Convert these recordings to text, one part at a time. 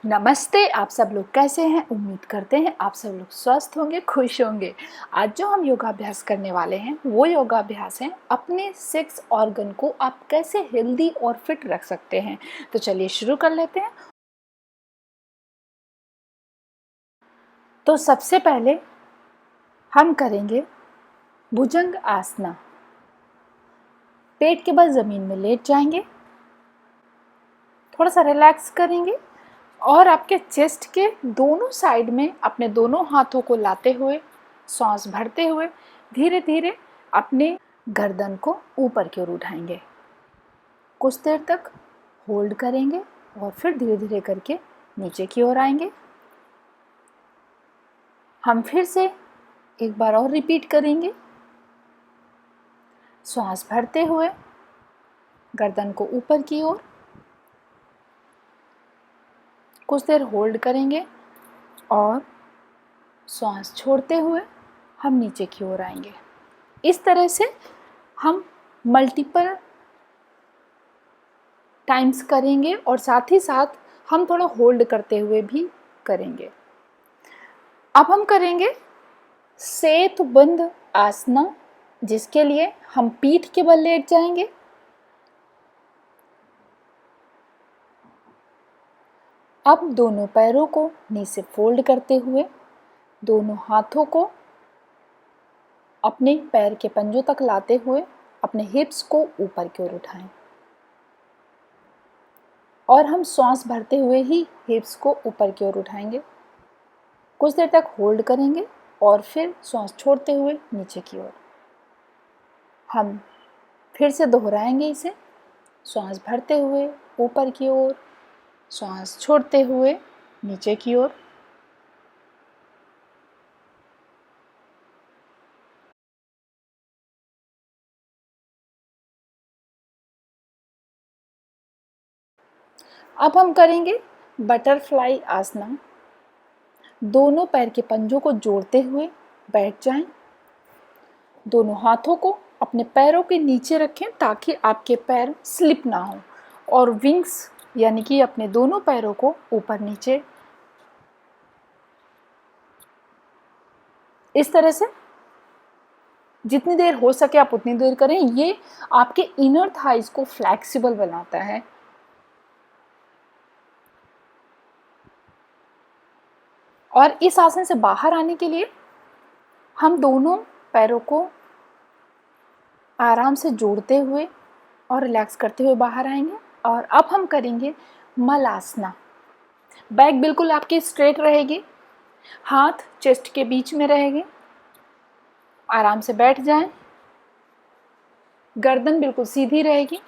नमस्ते। आप सब लोग कैसे हैं? उम्मीद करते हैं आप सब लोग स्वस्थ होंगे, खुश होंगे। आज जो हम योगाभ्यास करने वाले हैं वो योगाभ्यास है अपने सेक्स ऑर्गन को आप कैसे हेल्दी और फिट रख सकते हैं। तो चलिए शुरू कर लेते हैं। तो सबसे पहले हम करेंगे भुजंग आसना। पेट के बल ज़मीन में लेट जाएंगे, थोड़ा सा रिलैक्स करेंगे और आपके चेस्ट के दोनों साइड में अपने दोनों हाथों को लाते हुए सांस भरते हुए धीरे धीरे अपने गर्दन को ऊपर की ओर उठाएंगे। कुछ देर तक होल्ड करेंगे और फिर धीरे धीरे करके नीचे की ओर आएंगे। हम फिर से एक बार और रिपीट करेंगे। सांस भरते हुए गर्दन को ऊपर की ओर, कुछ देर होल्ड करेंगे और सांस छोड़ते हुए हम नीचे की ओर आएंगे। इस तरह से हम मल्टीपल टाइम्स करेंगे और साथ ही साथ हम थोड़ा होल्ड करते हुए भी करेंगे। अब हम करेंगे सेतुबंध आसना, जिसके लिए हम पीठ के बल लेट जाएंगे। अब दोनों पैरों को नीचे फोल्ड करते हुए दोनों हाथों को अपने पैर के पंजों तक लाते हुए अपने हिप्स को ऊपर की ओर उठाएं और हम सांस भरते हुए ही हिप्स को ऊपर की ओर उठाएंगे। कुछ देर तक होल्ड करेंगे और फिर सांस छोड़ते हुए नीचे की ओर। हम फिर से दोहराएंगे इसे। सांस भरते हुए ऊपर की ओर, सांस छोड़ते हुए नीचे की ओर। अब हम करेंगे बटरफ्लाई आसना। दोनों पैर के पंजों को जोड़ते हुए बैठ जाएं। दोनों हाथों को अपने पैरों के नीचे रखें ताकि आपके पैर स्लिप ना हो, और विंग्स यानी कि अपने दोनों पैरों को ऊपर नीचे इस तरह से जितनी देर हो सके आप उतनी देर करें। ये आपके इनर थाइज को फ्लेक्सिबल बनाता है। और इस आसन से बाहर आने के लिए हम दोनों पैरों को आराम से जोड़ते हुए और रिलैक्स करते हुए बाहर आएंगे। और अब हम करेंगे मलासना। बैक बिल्कुल आपकी स्ट्रेट रहेगी, हाथ चेस्ट के बीच में रहेंगे। आराम से बैठ जाएं, गर्दन बिल्कुल सीधी रहेगी।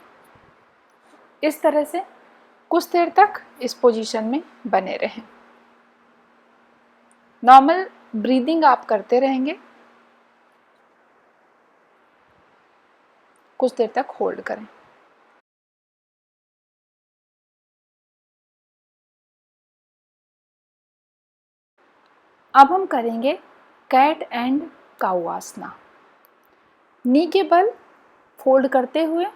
इस तरह से कुछ देर तक इस पोजीशन में बने रहें। नॉर्मल ब्रीदिंग आप करते रहेंगे। कुछ देर तक होल्ड करें। अब हम करेंगे कैट एंड काऊ आसना। नी के बल फोल्ड करते हुए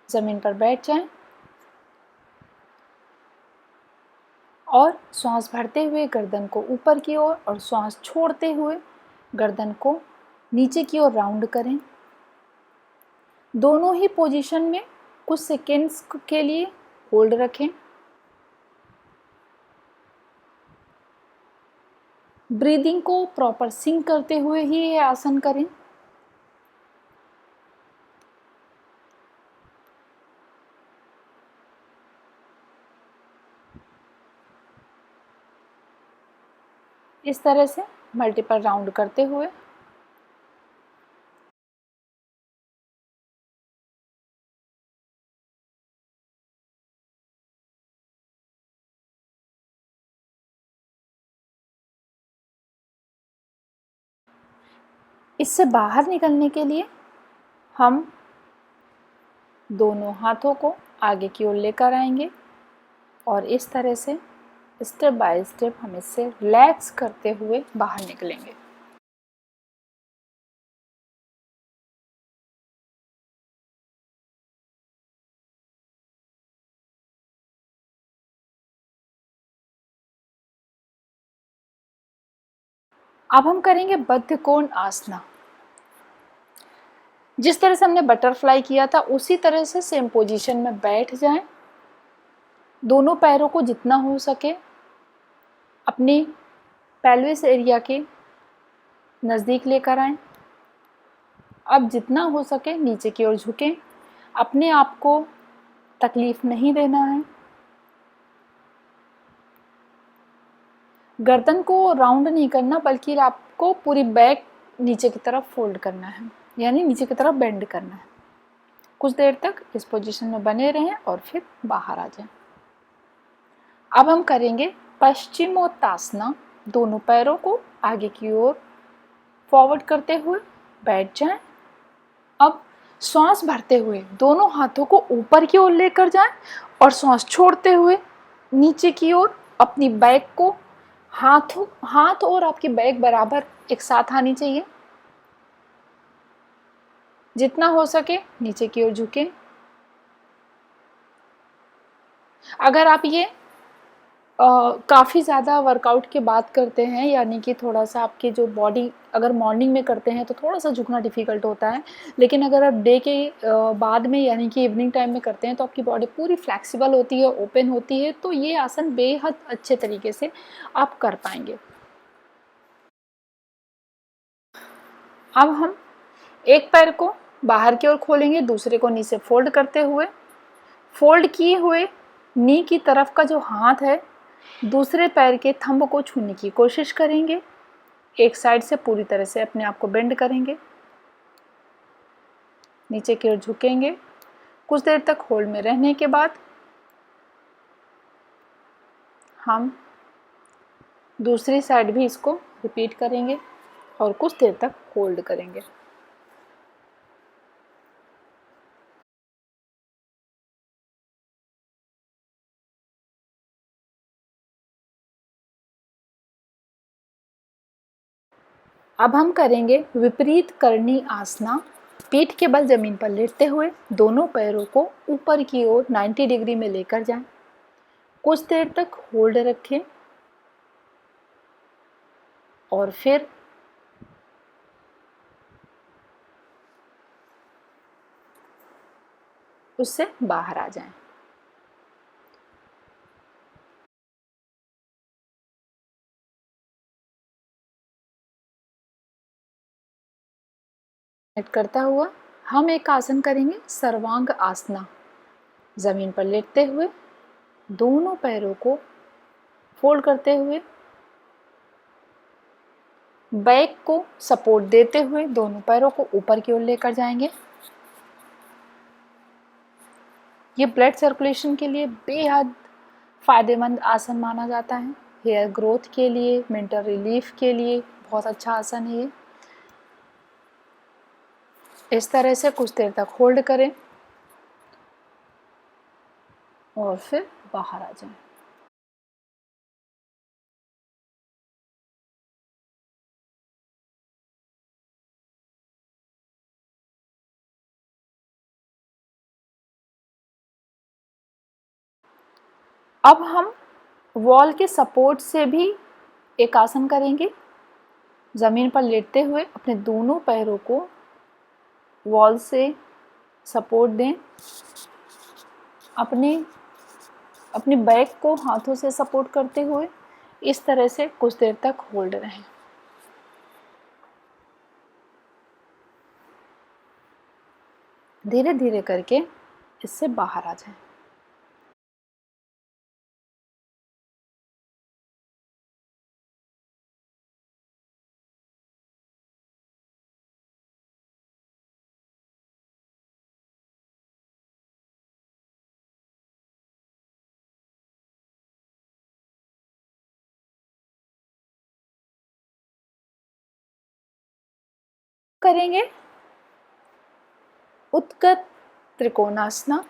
ज़मीन पर बैठ जाएं और सांस भरते हुए गर्दन को ऊपर की ओर और सांस छोड़ते हुए गर्दन को नीचे की ओर राउंड करें। दोनों ही पोजीशन में कुछ सेकेंड्स के लिए होल्ड रखें। ब्रीदिंग को प्रॉपर सिंक करते हुए ही ये आसन करें। इस तरह से मल्टीपल राउंड करते हुए इससे बाहर निकलने के लिए हम दोनों हाथों को आगे की ओर लेकर आएंगे और इस तरह से स्टेप बाय स्टेप हम इससे रिलैक्स करते हुए बाहर निकलेंगे। अब हम करेंगे बद्ध कोण आसना। जिस तरह से हमने बटरफ्लाई किया था उसी तरह से सेम पोजीशन में बैठ जाएं। दोनों पैरों को जितना हो सके अपनी पेल्विस एरिया के नज़दीक लेकर आएं। अब जितना हो सके नीचे की ओर झुकें। अपने आप को तकलीफ नहीं देना है। गर्दन को राउंड नहीं करना, बल्कि आपको पूरी बैक नीचे की तरफ फोल्ड करना है, यानी नीचे की तरफ बेंड करना है। कुछ देर तक इस पोजीशन में बने रहें और फिर बाहर आ जाएं। अब हम करेंगे पश्चिमोत्तासना। दोनों पैरों को आगे की ओर फॉरवर्ड करते हुए बैठ जाएं। अब श्वास भरते हुए दोनों हाथों को ऊपर की ओर लेकर जाएं और श्वास छोड़ते हुए नीचे की ओर अपनी बैक को हाथ और आपकी बैक बराबर एक साथ आनी चाहिए। जितना हो सके नीचे की ओर झुकें। अगर आप ये काफ़ी ज़्यादा वर्कआउट के बाद करते हैं, यानी कि थोड़ा सा आपकी जो बॉडी अगर मॉर्निंग में करते हैं तो थोड़ा सा झुकना डिफ़िकल्ट होता है, लेकिन अगर आप डे के बाद में यानी कि इवनिंग टाइम में करते हैं तो आपकी बॉडी पूरी फ्लेक्सिबल होती है, ओपन होती है, तो ये आसन बेहद अच्छे तरीके से आप कर पाएंगे। अब हम एक पैर को बाहर की ओर खोलेंगे, दूसरे को नी से फोल्ड करते हुए, फोल्ड किए हुए नी की तरफ का जो हाथ है दूसरे पैर के थंब को छूने की कोशिश करेंगे। एक साइड से पूरी तरह से अपने आप को बेंड करेंगे, नीचे की ओर झुकेंगे। कुछ देर तक होल्ड में रहने के बाद हम दूसरी साइड भी इसको रिपीट करेंगे और कुछ देर तक होल्ड करेंगे। अब हम करेंगे विपरीत करणी आसना। पीठ के बल जमीन पर लेटते हुए दोनों पैरों को ऊपर की ओर 90 डिग्री में लेकर जाएं। कुछ देर तक होल्ड रखें और फिर उससे बाहर आ जाएं। करता हुआ हम एक आसन करेंगे सर्वांग आसना। जमीन पर लेटते हुए दोनों पैरों को फोल्ड करते हुए बैक को सपोर्ट देते हुए दोनों पैरों को ऊपर की ओर लेकर जाएंगे। ये ब्लड सर्कुलेशन के लिए बेहद फायदेमंद आसन माना जाता है। हेयर ग्रोथ के लिए, मेंटल रिलीफ के लिए बहुत अच्छा आसन है ये। इस तरह से कुछ देर तक होल्ड करें और फिर बाहर आ जाएं। अब हम वॉल के सपोर्ट से भी एक आसन करेंगे। ज़मीन पर लेटते हुए अपने दोनों पैरों को वॉल से सपोर्ट दें। अपनी बैक को हाथों से सपोर्ट करते हुए इस तरह से कुछ देर तक होल्ड रहें। धीरे धीरे करके इससे बाहर आ जाएं। करेंगे उत्कट त्रिकोणासना।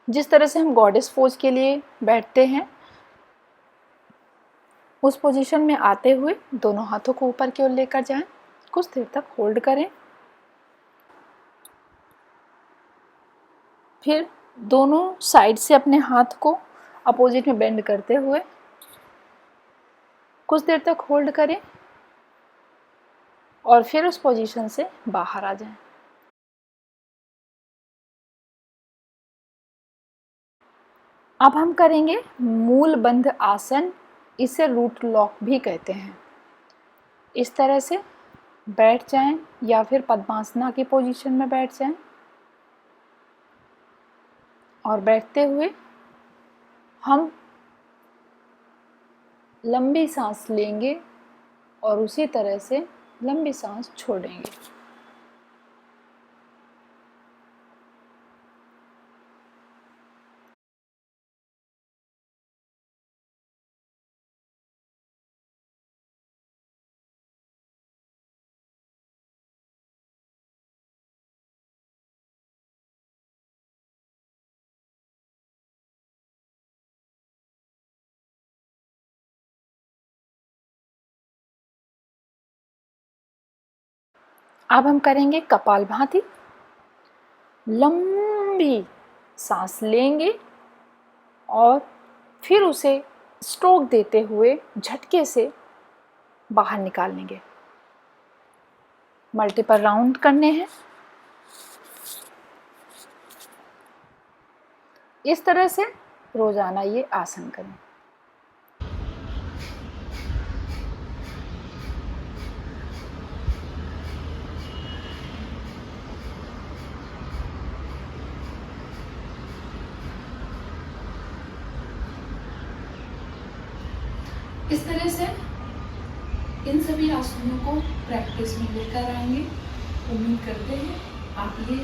जिस तरह से हम गॉडेस पोज के लिए बैठते हैं उस पोजीशन में आते हुए दोनों हाथों को ऊपर की ओर लेकर जाएं। कुछ देर तक होल्ड करें, फिर दोनों साइड से अपने हाथ को अपोजिट में बेंड करते हुए कुछ देर तक होल्ड करें और फिर उस पोजीशन से बाहर आ जाएं। अब हम करेंगे मूल बंध आसन, इसे रूट लॉक भी कहते हैं। इस तरह से बैठ जाएं या फिर पद्मासना की पोजीशन में बैठ जाएं और बैठते हुए हम लंबी सांस लेंगे और उसी तरह से लंबी सांस छोड़ेंगे। अब हम करेंगे कपालभाति। लंबी सांस लेंगे और फिर उसे स्ट्रोक देते हुए झटके से बाहर निकाल लेंगे। मल्टीपल राउंड करने हैं। इस तरह से रोजाना ये आसन करें। इस तरह से इन सभी आसनों को प्रैक्टिस में लेकर आएंगे। उम्मीद करते हैं आप ये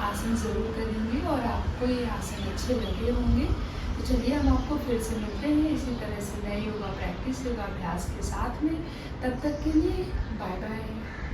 आसन ज़रूर करेंगे और आपको ये आसन अच्छे लगे होंगे। तो चलिए हम आपको फिर से मिलते हैं इसी तरह से नए योगा प्रैक्टिस योगाभ्यास के साथ में। तब तक के लिए बाय बाय।